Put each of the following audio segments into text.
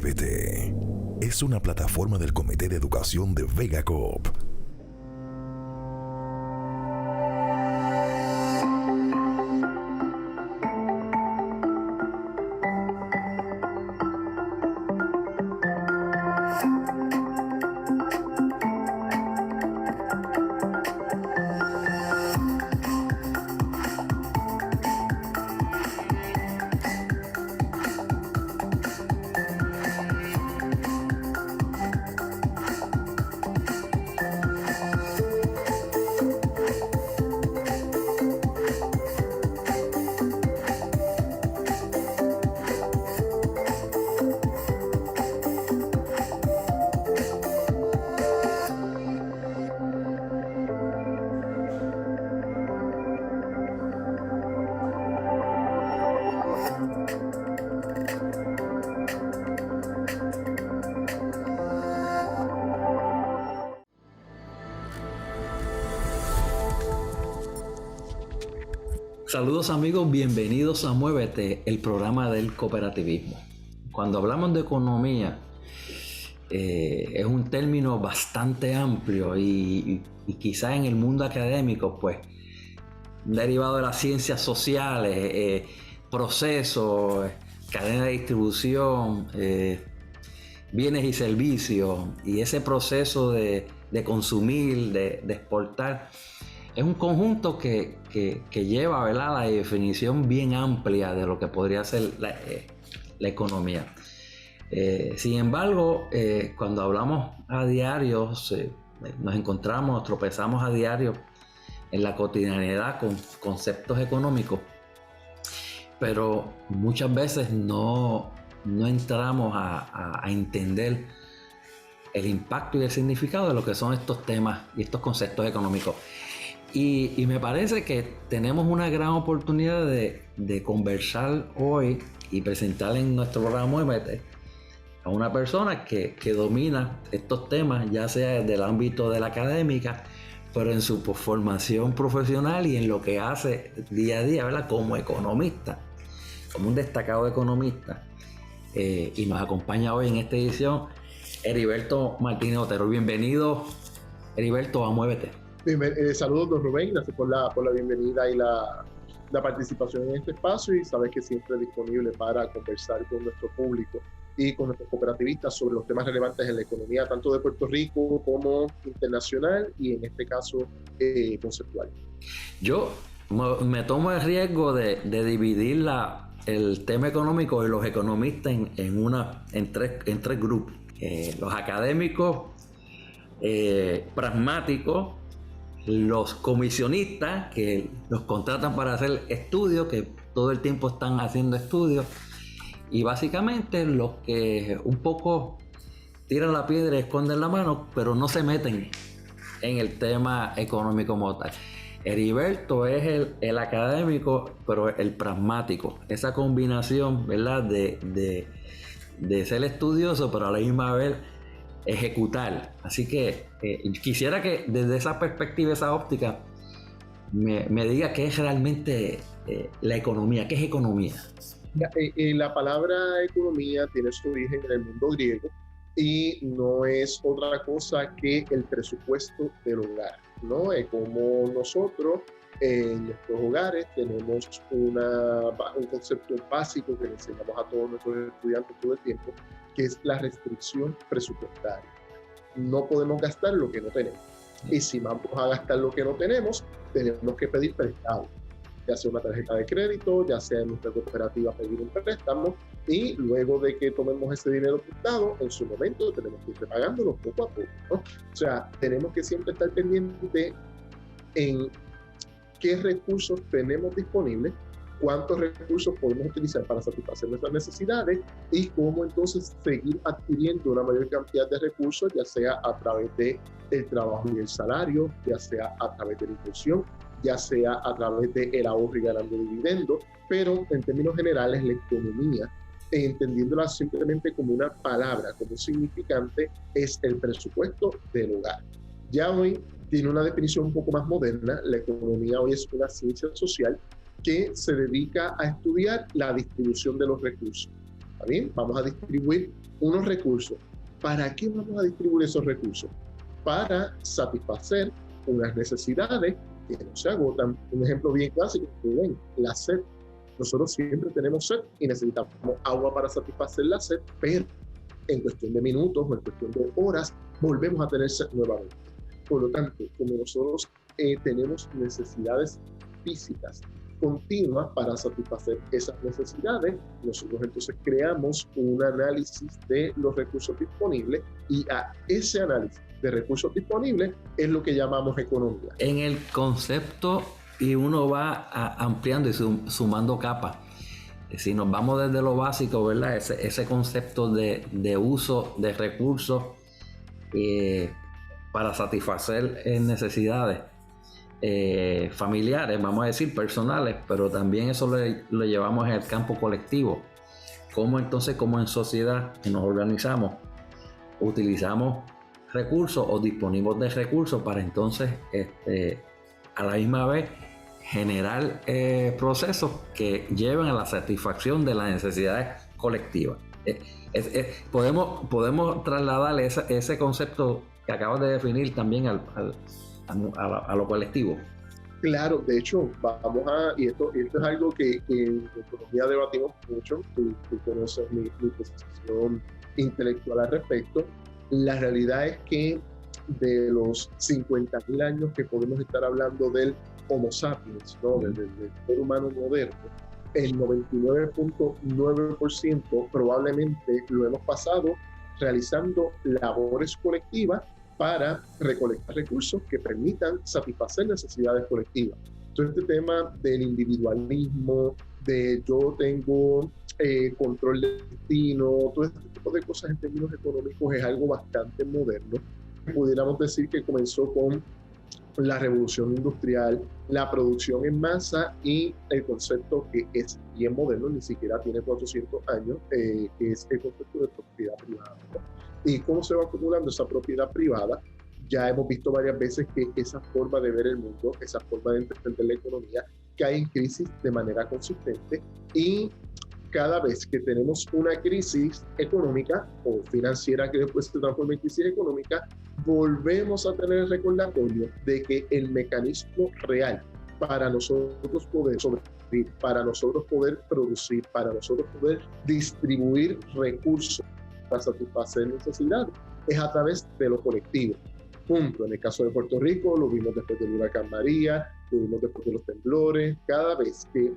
Muévete. Es una plataforma del Comité de Educación de Vega Coop. Saludos amigos, bienvenidos a Muévete, el programa del cooperativismo. Cuando hablamos de economía, es un término bastante amplio y quizás en el mundo académico, pues, derivado de las ciencias sociales, procesos, cadena de distribución, bienes y servicios, y ese proceso de consumir, de exportar. Es un conjunto que lleva, ¿verdad?, la definición bien amplia de lo que podría ser la economía. Sin embargo, cuando hablamos a diario, nos encontramos, tropezamos a diario en la cotidianidad con conceptos económicos, pero muchas veces no entramos a entender el impacto y el significado de lo que son estos temas y estos conceptos económicos. Y me parece que tenemos una gran oportunidad de conversar hoy y presentar en nuestro programa Muévete a una persona que domina estos temas, ya sea desde el ámbito de la académica, pero en su formación profesional y en lo que hace día a día, ¿verdad?, como economista, como un destacado economista. Y nos acompaña hoy en esta edición Heriberto Martínez Otero. Bienvenido, Heriberto, a Muévete. Saludos, don Rubén, gracias por la bienvenida y la participación en este espacio, y sabes que siempre disponible para conversar con nuestro público y con nuestros cooperativistas sobre los temas relevantes en la economía, tanto de Puerto Rico como internacional y en este caso conceptual. Yo me tomo el riesgo de dividir el tema económico de los economistas en tres grupos. Los académicos pragmáticos, los comisionistas que los contratan para hacer estudios, que todo el tiempo están haciendo estudios, y básicamente los que un poco tiran la piedra y esconden la mano, pero no se meten en el tema económico como tal. Heriberto es el académico, pero el pragmático, esa combinación, ¿verdad?, de ser estudioso, pero a la misma vez ejecutar. Así que quisiera que desde esa perspectiva, esa óptica, me diga qué es realmente la economía. ¿Qué es economía? La palabra economía tiene su origen en el mundo griego y no es otra cosa que el presupuesto del hogar, ¿no? Como nosotros en nuestros hogares tenemos un concepto básico que le enseñamos a todos nuestros estudiantes todo el tiempo, que es la restricción presupuestaria. No podemos gastar lo que no tenemos. Y si vamos a gastar lo que no tenemos, tenemos que pedir prestado, ya sea una tarjeta de crédito, ya sea en nuestra cooperativa pedir un préstamo, y luego de que tomemos ese dinero prestado, en su momento tenemos que ir pagándolo poco a poco, ¿no? O sea, tenemos que siempre estar pendientes en qué recursos tenemos disponibles, cuántos recursos podemos utilizar para satisfacer nuestras necesidades y cómo entonces seguir adquiriendo una mayor cantidad de recursos, ya sea a través del trabajo y el salario, ya sea a través de la inversión, ya sea a través del ahorro y ganando dividendos, pero en términos generales la economía, entendiéndola simplemente como una palabra, como un significante, es el presupuesto del hogar. Ya hoy tiene una definición un poco más moderna. La economía hoy es una ciencia social que se dedica a estudiar la distribución de los recursos. ¿Está bien? Vamos a distribuir unos recursos. ¿Para qué vamos a distribuir esos recursos? Para satisfacer unas necesidades que no se agotan. Un ejemplo bien clásico, ven, la sed. Nosotros siempre tenemos sed y necesitamos agua para satisfacer la sed, pero en cuestión de minutos o en cuestión de horas volvemos a tener sed nuevamente. Por lo tanto, como nosotros tenemos necesidades físicas continuas para satisfacer esas necesidades, nosotros entonces creamos un análisis de los recursos disponibles y a ese análisis de recursos disponibles es lo que llamamos economía. En el concepto, y uno va ampliando y sumando capas. Si nos vamos desde lo básico, ¿verdad? Ese concepto de uso de recursos para satisfacer necesidades familiares, vamos a decir personales, pero también eso lo llevamos en el campo colectivo. Cómo entonces, como en sociedad que nos organizamos, utilizamos recursos o disponemos de recursos para entonces a la misma vez generar procesos que lleven a la satisfacción de las necesidades colectivas. Podemos trasladarle ese concepto que acabas de definir también a lo colectivo. Claro, de hecho, y esto es algo que en economía debatimos mucho, tú conoces mi posición intelectual al respecto. La realidad es que de los 50.000 años que podemos estar hablando del Homo sapiens, ¿no? del ser humano moderno, el 99.9% probablemente lo hemos pasado realizando labores colectivas para recolectar recursos que permitan satisfacer necesidades colectivas. Todo este tema del individualismo, de yo tengo control del destino, todo este tipo de cosas en términos económicos es algo bastante moderno. Pudiéramos decir que comenzó con la revolución industrial, la producción en masa y el concepto que es bien moderno, ni siquiera tiene 400 años, que es el concepto de propiedad privada. ¿Y cómo se va acumulando esa propiedad privada? Ya hemos visto varias veces que esa forma de ver el mundo, esa forma de entender la economía, cae en crisis de manera consistente y cada vez que tenemos una crisis económica o financiera que después se transforma en crisis económica, volvemos a tener el recordatorio de que el mecanismo real para nosotros poder sobrevivir, para nosotros poder producir, para nosotros poder distribuir recursos para satisfacer necesidades, es a través de lo colectivo. Punto. En el caso de Puerto Rico, lo vimos después del huracán María, lo vimos después de los temblores. Cada vez que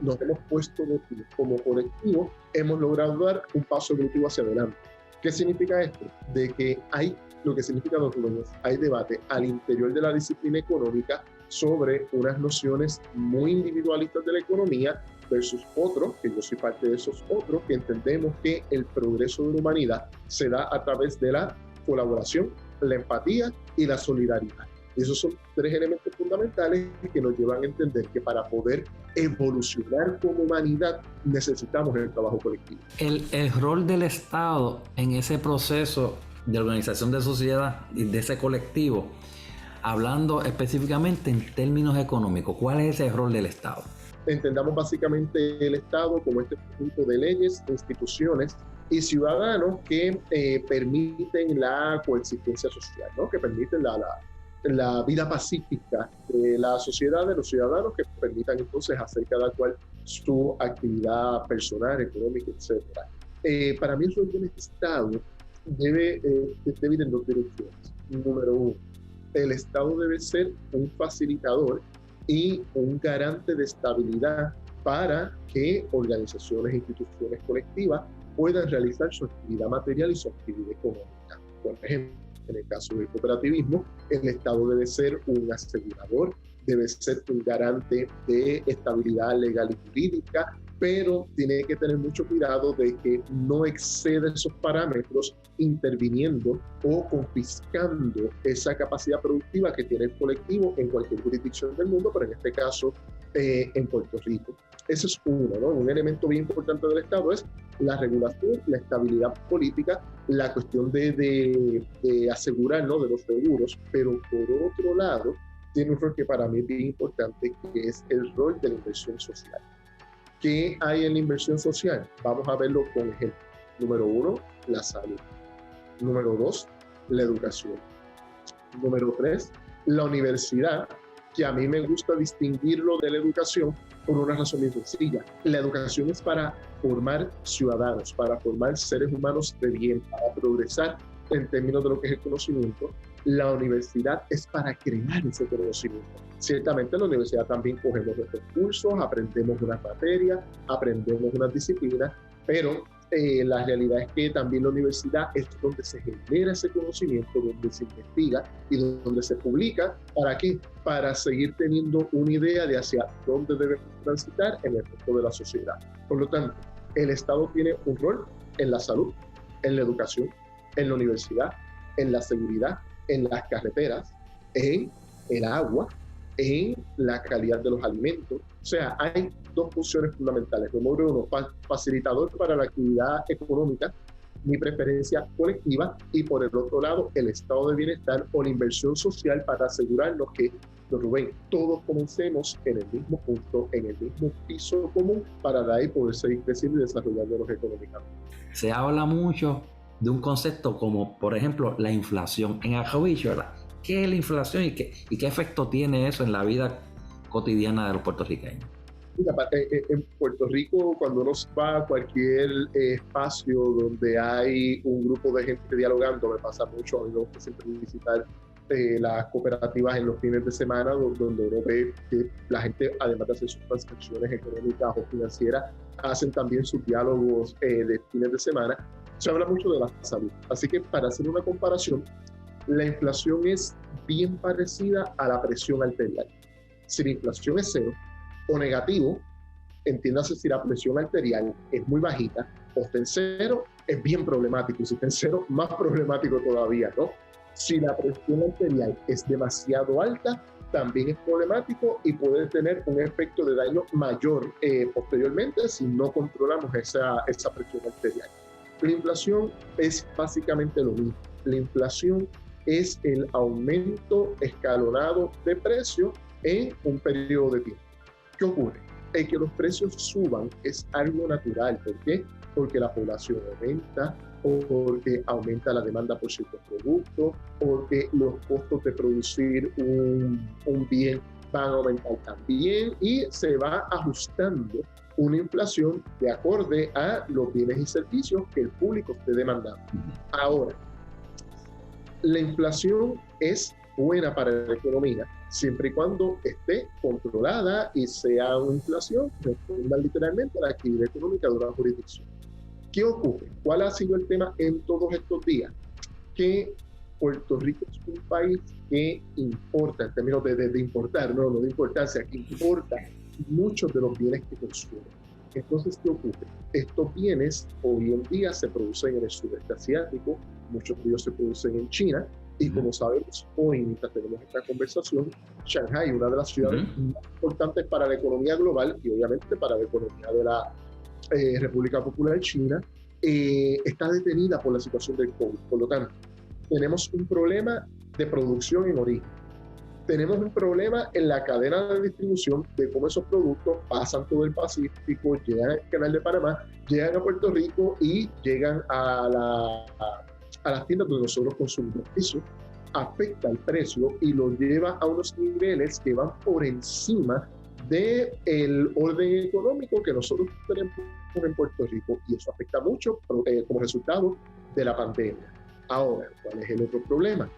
nos hemos puesto de pie como colectivo, hemos logrado dar un paso evolutivo hacia adelante. ¿Qué significa esto? De que hay, lo que significa dos cosas, hay debate al interior de la disciplina económica sobre unas nociones muy individualistas de la economía versus otros, que yo soy parte de esos otros, que entendemos que el progreso de la humanidad se da a través de la colaboración, la empatía y la solidaridad. Y esos son tres elementos fundamentales que nos llevan a entender que para poder evolucionar como humanidad necesitamos el trabajo colectivo. El rol del Estado en ese proceso de organización de sociedad y de ese colectivo, hablando específicamente en términos económicos, ¿cuál es ese rol del Estado? Entendamos básicamente el Estado como este conjunto de leyes, instituciones y ciudadanos que permiten la coexistencia social, ¿no? Que permiten la vida pacífica de la sociedad, de los ciudadanos, que permitan entonces hacer cada cual su actividad personal, económica, etc. Para mí el rol del Estado debe ir en dos direcciones. Número uno, el Estado debe ser un facilitador y un garante de estabilidad para que organizaciones e instituciones colectivas puedan realizar su actividad material y su actividad económica. Por ejemplo, en el caso del cooperativismo, el Estado debe ser un asegurador, debe ser un garante de estabilidad legal y jurídica, pero tiene que tener mucho cuidado de que no exceda esos parámetros interviniendo o confiscando esa capacidad productiva que tiene el colectivo en cualquier jurisdicción del mundo, pero en este caso en Puerto Rico. Ese es uno, ¿no? Un elemento bien importante del Estado es la regulación, la estabilidad política, la cuestión de asegurar, ¿no? De los seguros, pero por otro lado tiene un rol que para mí es bien importante, que es el rol de la inversión social. ¿Qué hay en la inversión social? Vamos a verlo con ejemplo. Número 1, la salud. Número 2, la educación. Número 3, la universidad, que a mí me gusta distinguirlo de la educación por una razón muy sencilla. La educación es para formar ciudadanos, para formar seres humanos de bien, para progresar en términos de lo que es el conocimiento. La universidad es para crear ese conocimiento. Ciertamente en la universidad también cogemos nuestros cursos, aprendemos unas materias, aprendemos unas disciplinas, pero la realidad es que también la universidad es donde se genera ese conocimiento, donde se investiga y donde se publica. ¿Para qué? Para seguir teniendo una idea de hacia dónde debemos transitar en el resto de la sociedad. Por lo tanto, el Estado tiene un rol en la salud, en la educación, en la universidad, en la seguridad, en las carreteras, en el agua, en la calidad de los alimentos. O sea, hay dos funciones fundamentales. Número 1, facilitador para la actividad económica, mi preferencia colectiva, y por el otro lado, el estado de bienestar o la inversión social para asegurarnos que, Rubén, todos comencemos en el mismo punto, en el mismo piso común, para de ahí poder seguir creciendo y desarrollándonos económicamente. Se habla mucho de un concepto como, por ejemplo, la inflación. En Ajovicho, ¿qué es la inflación y qué efecto tiene eso en la vida cotidiana de los puertorriqueños? Mira, en Puerto Rico, cuando uno va a cualquier espacio donde hay un grupo de gente dialogando, me pasa mucho, a mí me gusta siempre visitar las cooperativas en los fines de semana, donde uno ve que la gente, además de hacer sus transacciones económicas o financieras, hacen también sus diálogos de fines de semana. Se habla mucho de la salud. Así que, para hacer una comparación, la inflación es bien parecida a la presión arterial. Si la inflación es cero o negativo, entiéndase, si la presión arterial es muy bajita o está en cero, es bien problemático. Y si está en cero, más problemático todavía, ¿no? Si la presión arterial es demasiado alta, también es problemático y puede tener un efecto de daño mayor posteriormente si no controlamos esa presión arterial. La inflación es básicamente lo mismo. La inflación es el aumento escalonado de precios en un periodo de tiempo. ¿Qué ocurre? El que los precios suban es algo natural. ¿Por qué? Porque la población aumenta, o porque aumenta la demanda por ciertos productos, porque los costos de producir un bien van a aumentar también y se va ajustando una inflación de acorde a los bienes y servicios que el público esté demandando. Ahora, la inflación es buena para la economía siempre y cuando esté controlada y sea una inflación que responda literalmente a la actividad económica de una jurisdicción. ¿Qué ocurre? ¿Cuál ha sido el tema en todos estos días? Que Puerto Rico es un país que importa, en términos de importar, no de importancia, que importa muchos de los bienes que consume. Entonces, ¿qué ocurre? Estos bienes hoy en día se producen en el sudeste asiático, muchos de ellos se producen en China, y como sabemos, hoy, mientras tenemos esta conversación, Shanghái, una de las ciudades más importantes para la economía global y obviamente para la economía de la República Popular China, está detenida por la situación del COVID. Por lo tanto, tenemos un problema de producción en origen. Tenemos un problema en la cadena de distribución de cómo esos productos pasan todo el Pacífico, llegan al Canal de Panamá, llegan a Puerto Rico y llegan a las tiendas donde nosotros consumimos. Eso afecta el precio y lo lleva a unos niveles que van por encima del orden económico que nosotros tenemos en Puerto Rico, y eso afecta mucho como resultado de la pandemia. Ahora, ¿cuál es el otro problema?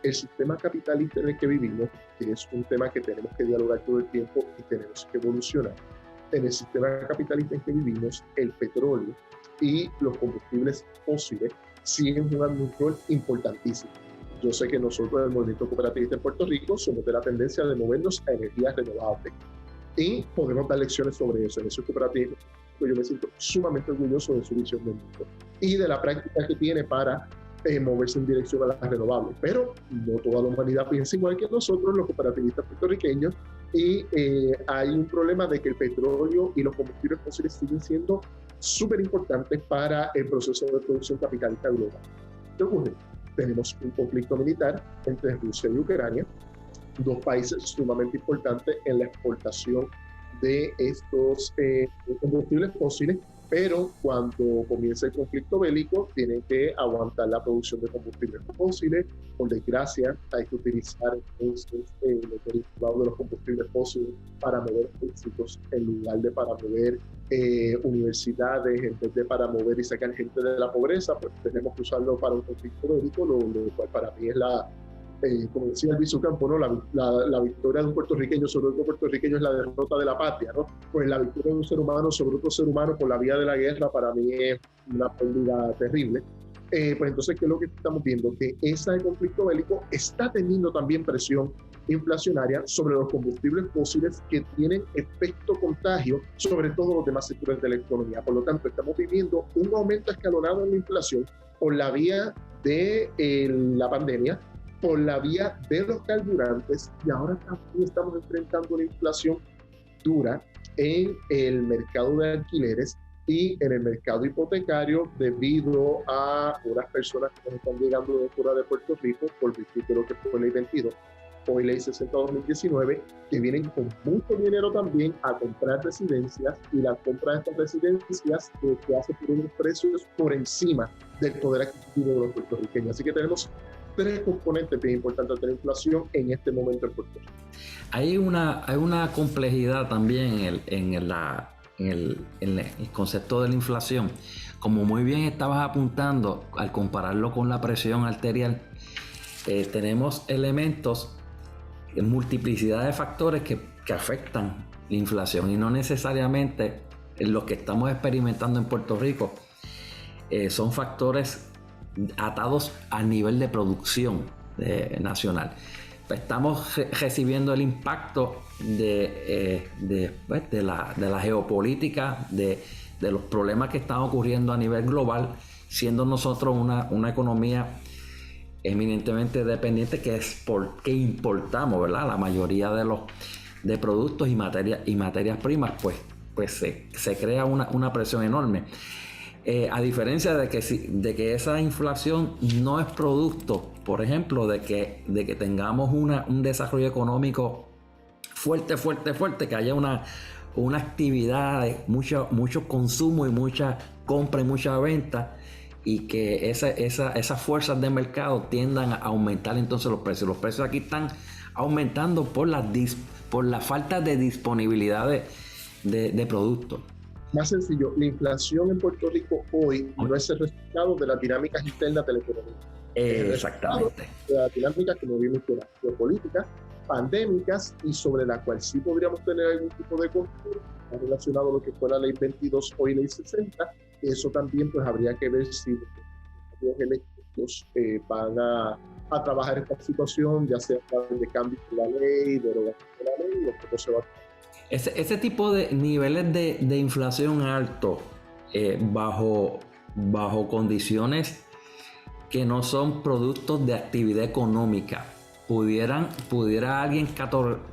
El sistema capitalista en el que vivimos, que es un tema que tenemos que dialogar todo el tiempo y tenemos que evolucionar. En el sistema capitalista en que vivimos, el petróleo y los combustibles fósiles siguen jugando un rol importantísimo. Yo sé que nosotros, el movimiento cooperativista en Puerto Rico, somos de la tendencia de movernos a energías renovables y podemos dar lecciones sobre eso. En ese cooperativo yo me siento sumamente orgulloso de su visión del mundo y de la práctica que tiene para moverse en dirección a las renovables. Pero no toda la humanidad piensa igual que nosotros, los cooperativistas puertorriqueños, y hay un problema de que el petróleo y los combustibles fósiles siguen siendo súper importantes para el proceso de producción capitalista global. ¿Qué ocurre? Tenemos un conflicto militar entre Rusia y Ucrania, dos países sumamente importantes en la exportación de estos combustibles fósiles, pero cuando comienza el conflicto bélico tienen que aguantar la producción de combustibles fósiles. Por desgracia, hay que utilizar entonces los derivados de los combustibles fósiles para mover ejércitos en lugar de para mover universidades, en vez de para mover y sacar gente de la pobreza, pues tenemos que usarlo para un conflicto bélico, lo cual para mí es como decía Luis Ocampo, ¿no? La victoria de un puertorriqueño sobre otro puertorriqueño es la derrota de la patria, ¿no? Pues la victoria de un ser humano sobre otro ser humano por la vía de la guerra para mí es una pérdida terrible. Pues entonces, ¿qué es lo que estamos viendo? Que ese conflicto bélico está teniendo también presión inflacionaria sobre los combustibles fósiles que tienen efecto contagio sobre todos los demás sectores de la economía. Por lo tanto, estamos viviendo un aumento escalonado en la inflación por la vía de la pandemia, por la vía de los carburantes, y ahora también estamos enfrentando una inflación dura en el mercado de alquileres y en el mercado hipotecario debido a unas personas que nos están llegando de fuera de Puerto Rico por virtud de lo que fue Ley 22, hoy Ley 60/2019, que vienen con mucho dinero también a comprar residencias, y la compra de estas residencias se hace por unos precios por encima del poder adquisitivo de los puertorriqueños. Así que tenemos tres componentes bien importantes de la inflación en este momento en Puerto Rico. Hay una complejidad también en el concepto de la inflación. Como muy bien estabas apuntando, al compararlo con la presión arterial, tenemos elementos, multiplicidad de factores que afectan la inflación, y no necesariamente los que estamos experimentando en Puerto Rico son factores atados al nivel de producción nacional. Estamos recibiendo el impacto de la geopolítica, de los problemas que están ocurriendo a nivel global, siendo nosotros una economía eminentemente dependiente, que es porque importamos, ¿verdad? La mayoría de productos y materias primas, pues se crea una presión enorme. A diferencia de que esa inflación no es producto, por ejemplo, de que tengamos un desarrollo económico fuerte, que haya una actividad de mucho consumo y mucha compra y mucha venta, y que esas fuerzas de mercado tiendan a aumentar entonces los precios. Los precios aquí están aumentando por la falta de disponibilidad de productos. Más sencillo, la inflación en Puerto Rico hoy no es el resultado de las dinámicas internas de la economía. Exactamente. De las dinámicas que nos vimos geopolíticas, pandémicas, y sobre la cual sí podríamos tener algún tipo de control relacionado a lo que fue la Ley 22, hoy Ley 60. Eso también pues habría que ver si los electos van a trabajar esta situación, ya sea de cambio de la ley, derogación de la ley, o cómo se va a hacer. Ese tipo de niveles de inflación alto bajo condiciones que no son productos de actividad económica, pudiera alguien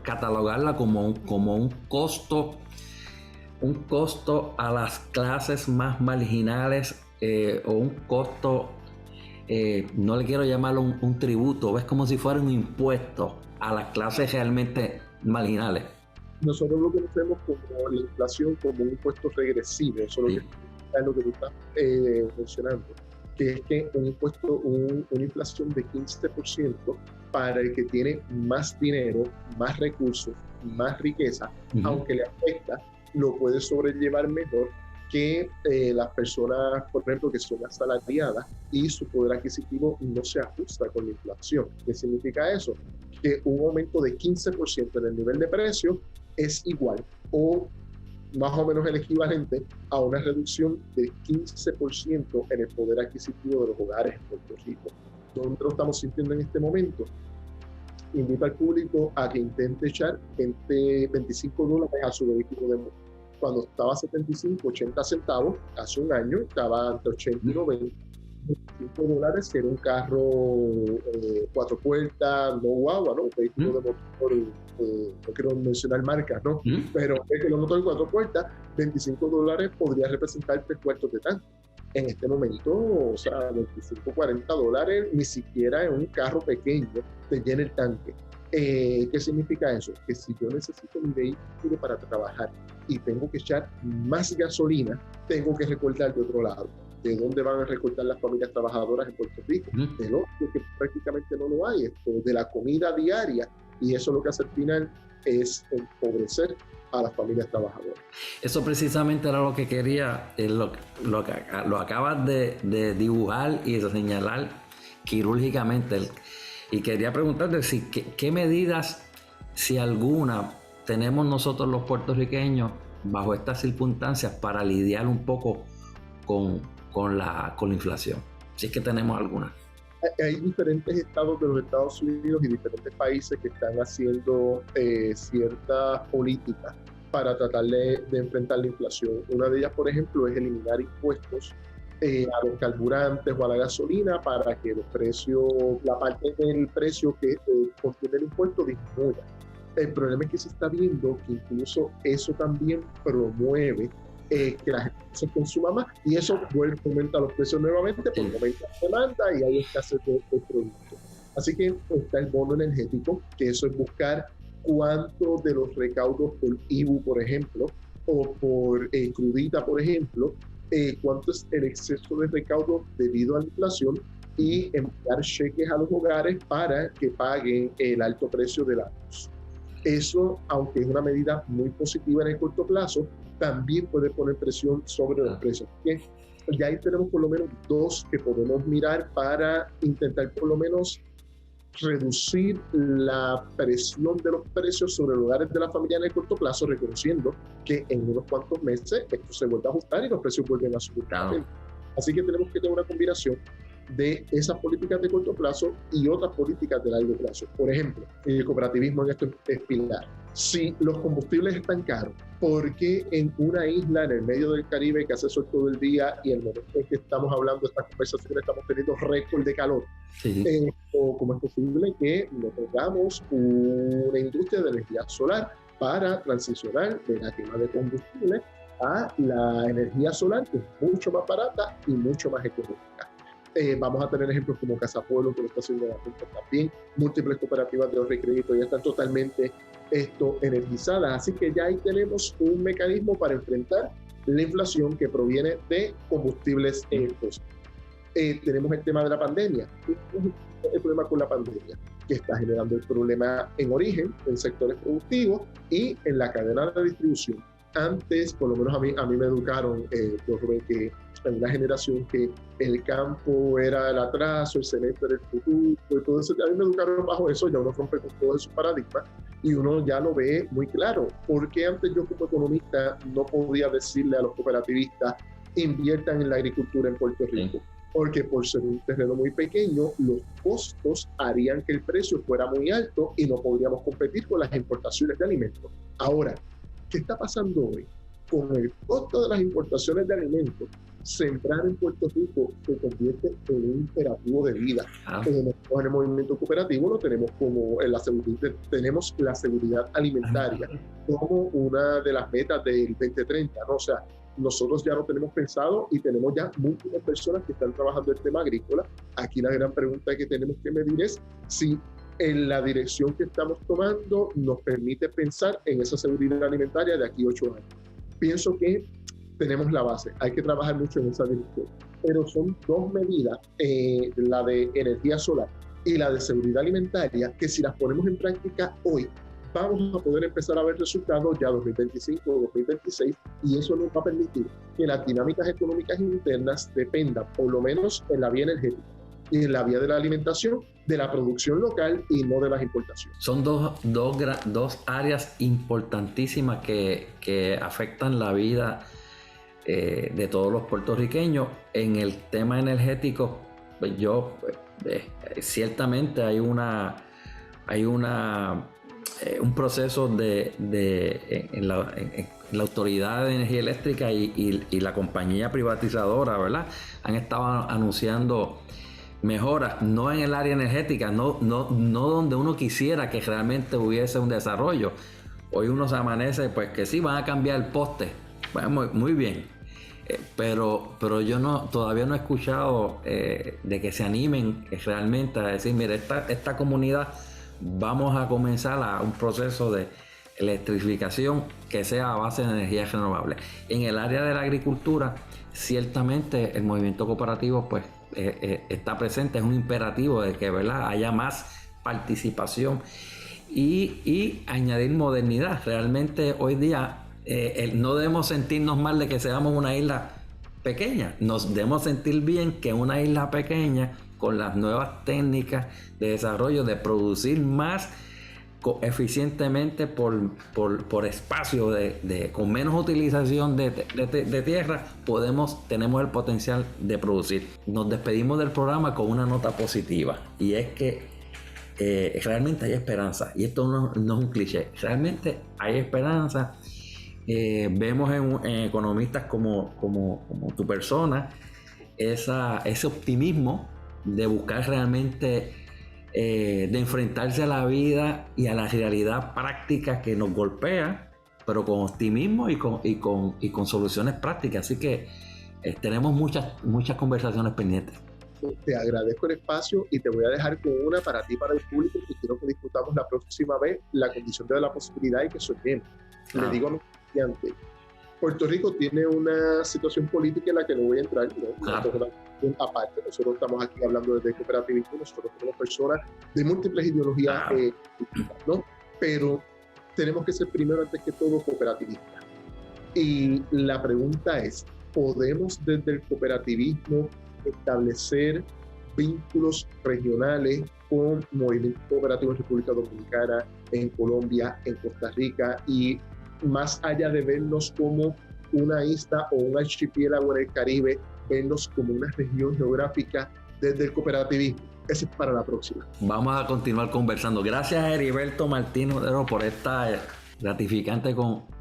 catalogarla como un costo a las clases más marginales, o un costo, no le quiero llamarlo un tributo, es como si fuera un impuesto a las clases realmente marginales. Nosotros lo conocemos como la inflación como un impuesto regresivo, eso es lo que tú estás mencionando, que es que un impuesto, una inflación de 15% para el que tiene más dinero, más recursos, más riqueza, aunque le afecta, lo puede sobrellevar mejor que las personas, por ejemplo, que son asalariadas y su poder adquisitivo no se ajusta con la inflación. ¿Qué significa eso? Que un aumento de 15% en el nivel de precio es igual o más o menos el equivalente a una reducción de 15% en el poder adquisitivo de los hogares en Puerto Rico. ¿Dónde lo estamos sintiendo en este momento? Invito al público a que intente echar $25 a su vehículo de motor. Cuando estaba a 75, 80 centavos, hace un año estaba entre 80 y 90. $25 que era un carro 4 puertas, no guagua, ¿no? Un vehículo de motor, no quiero mencionar marcas, ¿no? Pero el que lo motor 4 puertas, $25 podría representar 3 cuartos de tanque. En este momento, o sea, $25, $40, ni siquiera en un carro pequeño te llena el tanque. ¿Qué significa eso? Que si yo necesito mi vehículo para trabajar y tengo que echar más gasolina, tengo que recortar de otro lado. ¿De dónde van a recortar las familias trabajadoras en Puerto Rico? De lo que prácticamente no lo hay, esto, de la comida diaria, y eso lo que hace al final es empobrecer a las familias trabajadoras. Eso precisamente era lo que quería, lo acabas de dibujar y de señalar quirúrgicamente. Y quería preguntarte qué medidas, si alguna, tenemos nosotros los puertorriqueños bajo estas circunstancias para lidiar un poco con la inflación, si es que tenemos alguna. Hay diferentes estados de los Estados Unidos y diferentes países que están haciendo ciertas políticas para tratar de enfrentar la inflación. Una de ellas, por ejemplo, es eliminar impuestos a los carburantes o a la gasolina para que los precios, la parte del precio que contiene el impuesto disminuya. El problema es que se está viendo que incluso eso también promueve que la gente se consuma más, y eso vuelve a aumentar los precios nuevamente porque aumenta la demanda y hay escasez de productos. Así que está el bono energético, que eso es buscar cuánto de los recaudos por IBU, por ejemplo, o por crudita, por ejemplo, cuánto es el exceso de recaudo debido a la inflación, y enviar cheques a los hogares para que paguen el alto precio de la luz. Eso, aunque es una medida muy positiva en el corto plazo, también puede poner presión sobre los precios. Ya ahí tenemos por lo menos dos que podemos mirar para intentar por lo menos reducir la presión de los precios sobre los hogares de la familia en el corto plazo, reconociendo que en unos cuantos meses esto se vuelve a ajustar y los precios vuelven a subir. Claro. Así que tenemos que tener una combinación de esas políticas de corto plazo y otras políticas de largo plazo. Por ejemplo, el cooperativismo en esto es pilar. Si los combustibles están caros, ¿por qué en una isla en el medio del Caribe que hace sol todo el día y en el momento en que estamos hablando de estas conversaciones estamos teniendo récord de calor? Sí. ¿Cómo es posible que no tengamos una industria de energía solar para transicionar de la quema de combustible a la energía solar, que es mucho más barata y mucho más económica? Vamos a tener ejemplos como Casa Pueblo, que lo está haciendo la Junta también. Múltiples cooperativas de ahorro y crédito ya están totalmente energizadas. Así que ya ahí tenemos un mecanismo para enfrentar la inflación que proviene de combustibles fósiles. Tenemos el tema de la pandemia. El problema con la pandemia, que está generando el problema en origen, en sectores productivos y en la cadena de distribución. Antes, por lo menos a mí me educaron, que en una generación que el campo era el atraso, el semestre era el futuro, y todo eso. A mí me educaron bajo eso, ya uno rompe con todo esos paradigmas y uno ya lo ve muy claro. Porque antes yo como economista no podía decirle a los cooperativistas inviertan en la agricultura en Puerto Rico? Porque por ser un terreno muy pequeño, los costos harían que el precio fuera muy alto y no podríamos competir con las importaciones de alimentos. Ahora, ¿qué está pasando hoy? Con el costo de las importaciones de alimentos, sembrar en Puerto Rico se convierte en un imperativo de vida. En el movimiento cooperativo lo tenemos como tenemos la seguridad alimentaria como una de las metas del 2030, ¿no? O sea, nosotros ya lo tenemos pensado y tenemos ya múltiples personas que están trabajando el tema agrícola. Aquí la gran pregunta que tenemos que medir es si en la dirección que estamos tomando nos permite pensar en esa seguridad alimentaria de aquí a 8 años. Pienso que tenemos la base, hay que trabajar mucho en esa dirección, pero son dos medidas, la de energía solar y la de seguridad alimentaria, que si las ponemos en práctica hoy, vamos a poder empezar a ver resultados ya 2025 o 2026, y eso nos va a permitir que las dinámicas económicas internas dependan, por lo menos en la vía energética y en la vía de la alimentación, de la producción local y no de las importaciones. Son dos áreas importantísimas que afectan la vida de todos los puertorriqueños. En el tema energético, pues ciertamente hay un proceso en la Autoridad de Energía Eléctrica y la compañía privatizadora, ¿verdad? Han estado anunciando mejoras, no en el área energética, no donde uno quisiera que realmente hubiese un desarrollo. Hoy uno se amanece, pues que sí, van a cambiar el poste. Bueno, muy bien. Pero yo todavía no he escuchado de que se animen realmente a decir, mire, esta comunidad vamos a comenzar a un proceso de electrificación que sea a base de energías renovables. En el área de la agricultura, ciertamente el movimiento cooperativo pues está presente, es un imperativo de que, ¿verdad?, haya más participación y añadir modernidad. Realmente hoy día no debemos sentirnos mal de que seamos una isla pequeña, nos debemos sentir bien que una isla pequeña, con las nuevas técnicas de desarrollo, de producir más eficientemente por espacio, con menos utilización de tierra, tenemos el potencial de producir. Nos despedimos del programa con una nota positiva, y es que realmente hay esperanza, y esto no es un cliché, realmente hay esperanza. Vemos en economistas como tu persona ese optimismo de buscar realmente, de enfrentarse a la vida y a la realidad práctica que nos golpea, pero con optimismo y con soluciones prácticas. Así que tenemos muchas conversaciones pendientes. Te agradezco el espacio y te voy a dejar con una para ti, para el público, que quiero que discutamos la próxima vez, la condición de la posibilidad y que soñemos. Le digo a mis estudiantes, Puerto Rico tiene una situación política en la que no voy a entrar, ¿no? Aparte, nosotros estamos aquí hablando desde el cooperativismo, nosotros somos personas de múltiples ideologías, ¿no? Pero tenemos que ser primero, antes que todo, cooperativistas. Y la pregunta es, ¿podemos desde el cooperativismo establecer vínculos regionales con movimientos cooperativos en República Dominicana, en Colombia, en Costa Rica, y más allá de vernos como una isla o un archipiélago en el Caribe, vernos como una región geográfica desde el cooperativismo? Ese es para la próxima. Vamos a continuar conversando. Gracias a Heriberto Martínez por esta gratificante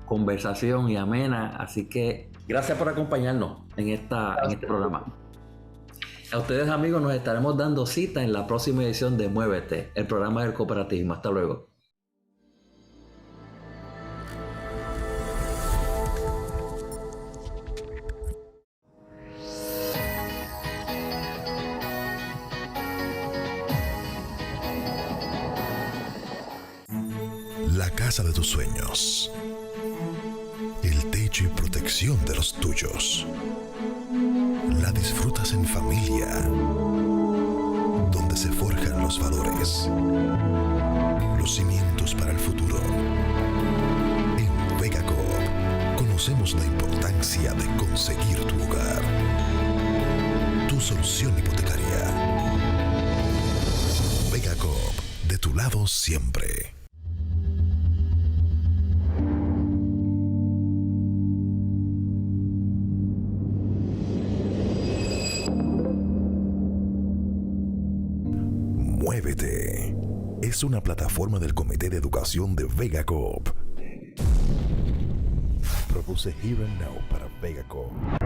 conversación y amena. Así que gracias por acompañarnos en este programa. A ustedes, amigos, nos estaremos dando cita en la próxima edición de Muévete, el programa del cooperativismo. Hasta luego. La casa de tus sueños. El techo y protección de los tuyos. La disfrutas en familia, donde se forjan los valores, los cimientos para el futuro. En VegaCoop conocemos la importancia de conseguir tu hogar, tu solución hipotecaria. VegaCoop, de tu lado siempre. Muévete es una plataforma del Comité de Educación de VegaCoop. Produce Here and Now para VegaCoop.